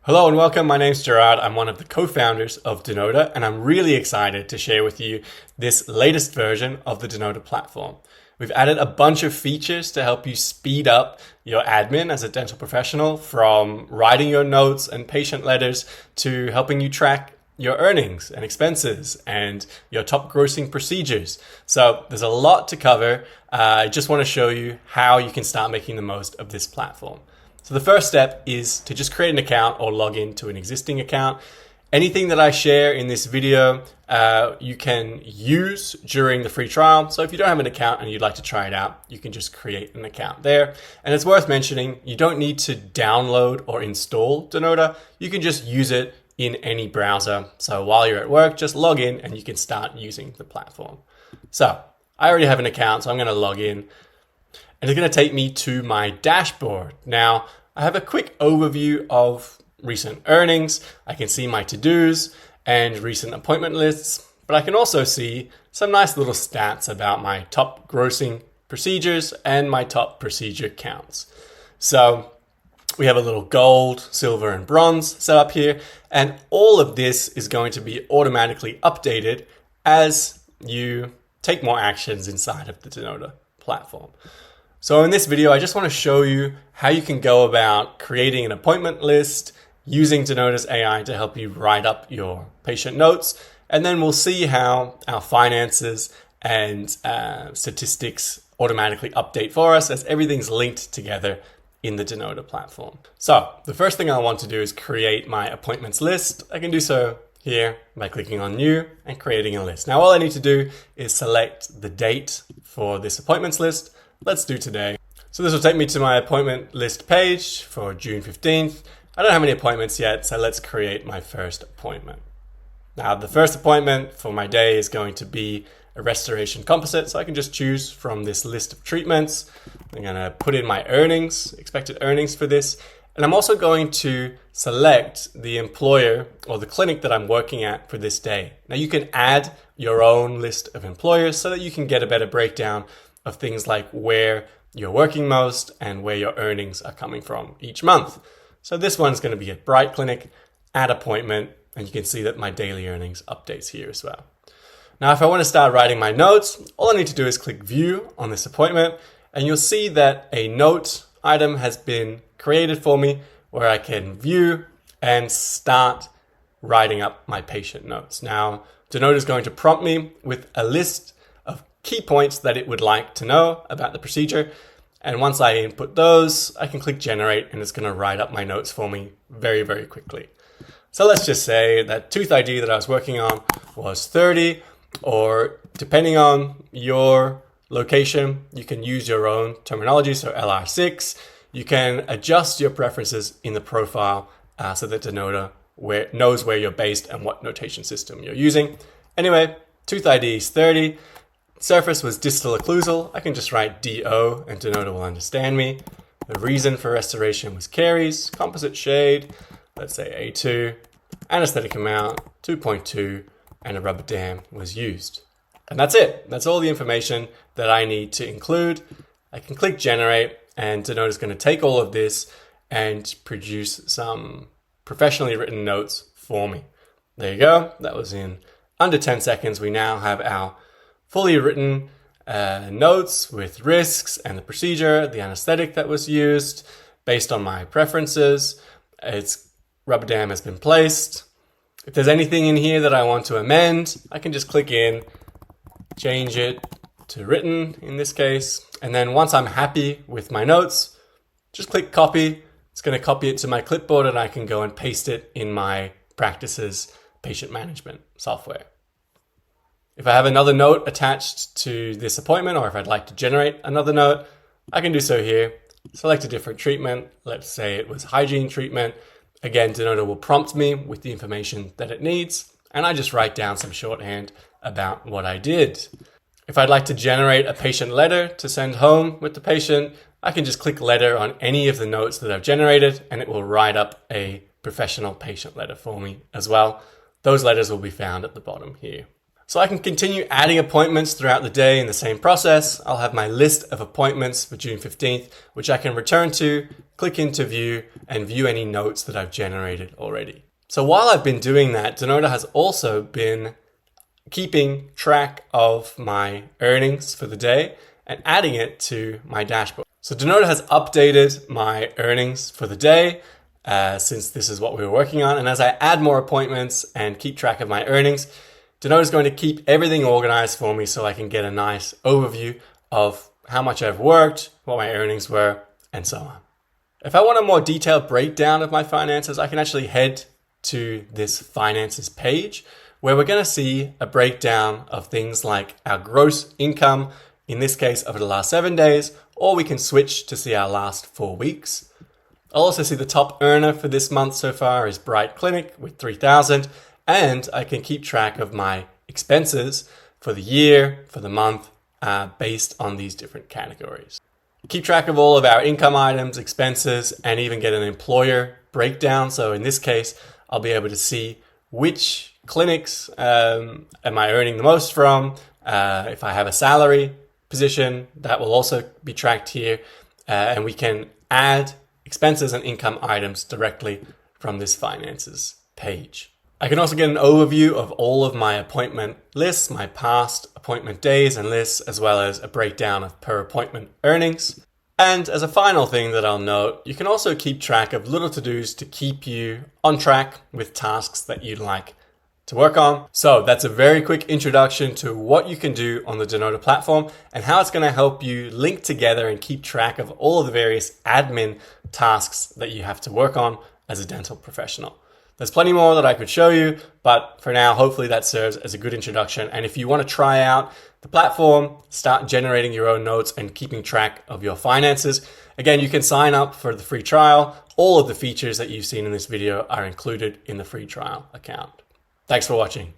Hello and welcome. My name's Gerard. I'm one of the co-founders of Denota, and I'm really excited to share with you this latest version of the Denota platform. We've added a bunch of features to help you speed up your admin as a dental professional, from writing your notes and patient letters to helping you track your earnings and expenses and your top grossing procedures. So there's a lot to cover. I just want to show you how you can start making the most of this platform. So the first step is to just create an account or log in to an existing account. Anything that I share in this video, you can use during the free trial. So if you don't have an account and you'd like to try it out, you can just create an account there. And it's worth mentioning, you don't need to download or install Denota. You can just use it in any browser. So while you're at work, just log in and you can start using the platform. So I already have an account, so I'm going to log in. And it's going to take me to my dashboard. Now, I have a quick overview of recent earnings. I can see my to-dos and recent appointment lists, but I can also see some nice little stats about my top grossing procedures and my top procedure counts. So we have a little gold, silver, and bronze set up here, and all of this is going to be automatically updated as you take more actions inside of the Denota platform. So in this video, I just want to show you how you can go about creating an appointment list using Denota's AI to help you write up your patient notes. And then we'll see how our finances and statistics automatically update for us as everything's linked together in the Denota platform. So the first thing I want to do is create my appointments list. I can do so here by clicking on New and creating a list. Now, all I need to do is select the date for this appointments list. Let's do today. So this will take me to my appointment list page for June 15th. I don't have any appointments yet, so let's create my first appointment. Now, the first appointment for my day is going to be a restoration composite, so I can just choose from this list of treatments. I'm going to put in my earnings, expected earnings for this, and I'm also going to select the employer or the clinic that I'm working at for this day. Now, you can add your own list of employers so that you can get a better breakdown of things like where you're working most and where your earnings are coming from each month. So this one's going to be at Bright Clinic, add appointment, and you can see that my daily earnings updates here as well. Now, if I want to start writing my notes, all I need to do is click View on this appointment, and you'll see that a note item has been created for me where I can view and start writing up my patient notes. Now, Denota is going to prompt me with a list of key points that it would like to know about the procedure. And once I input those, I can click generate and it's going to write up my notes for me very, very quickly. So let's just say that tooth ID that I was working on was 30, or depending on your location, you can use your own terminology. So LR6, you can adjust your preferences in the profile so that Denota knows where you're based and what notation system you're using. Anyway, tooth ID is 30. Surface was distal occlusal. I can just write DO and Denota will understand me. The reason for restoration was caries. Composite shade, let's say A2. Anesthetic amount, 2.2, and a rubber dam was used. And that's it. That's all the information that I need to include. I can click generate and Denota is going to take all of this and produce some professionally written notes for me. There you go. That was in under 10 seconds. We now have our fully written notes with risks and the procedure, the anesthetic that was used based on my preferences. Its rubber dam has been placed. If there's anything in here that I want to amend, I can just click in, change it to written in this case. And then once I'm happy with my notes, just click copy. It's going to copy it to my clipboard and I can go and paste it in my practice's patient management software. If I have another note attached to this appointment, or if I'd like to generate another note, I can do so here. Select a different treatment. Let's say it was hygiene treatment. Again, Denota will prompt me with the information that it needs, and I just write down some shorthand about what I did. If I'd like to generate a patient letter to send home with the patient, I can just click letter on any of the notes that I've generated, and it will write up a professional patient letter for me as well. Those letters will be found at the bottom here. So I can continue adding appointments throughout the day in the same process. I'll have my list of appointments for June 15th, which I can return to, click into view, and view any notes that I've generated already. So while I've been doing that, Denota has also been keeping track of my earnings for the day and adding it to my dashboard. So Denota has updated my earnings for the day since this is what we were working on. And as I add more appointments and keep track of my earnings, Denota is going to keep everything organized for me so I can get a nice overview of how much I've worked, what my earnings were, and so on. If I want a more detailed breakdown of my finances, I can actually head to this finances page where we're going to see a breakdown of things like our gross income, in this case over the last 7 days, or we can switch to see our last 4 weeks. I'll also see the top earner for this month so far is Bright Clinic with 3,000. And I can keep track of my expenses for the year, for the month, based on these different categories. Keep track of all of our income items, expenses, and even get an employer breakdown. So in this case, I'll be able to see which clinics am I earning the most from. If I have a salary position, that will also be tracked here. And we can add expenses and income items directly from this finances page. I can also get an overview of all of my appointment lists, my past appointment days and lists, as well as a breakdown of per appointment earnings. And as a final thing that I'll note, you can also keep track of little to-dos to keep you on track with tasks that you'd like to work on. So that's a very quick introduction to what you can do on the Denota platform and how it's going to help you link together and keep track of all of the various admin tasks that you have to work on as a dental professional. There's plenty more that I could show you, but for now, hopefully that serves as a good introduction. And if you want to try out the platform, start generating your own notes and keeping track of your finances, again, you can sign up for the free trial. All of the features that you've seen in this video are included in the free trial account. Thanks for watching.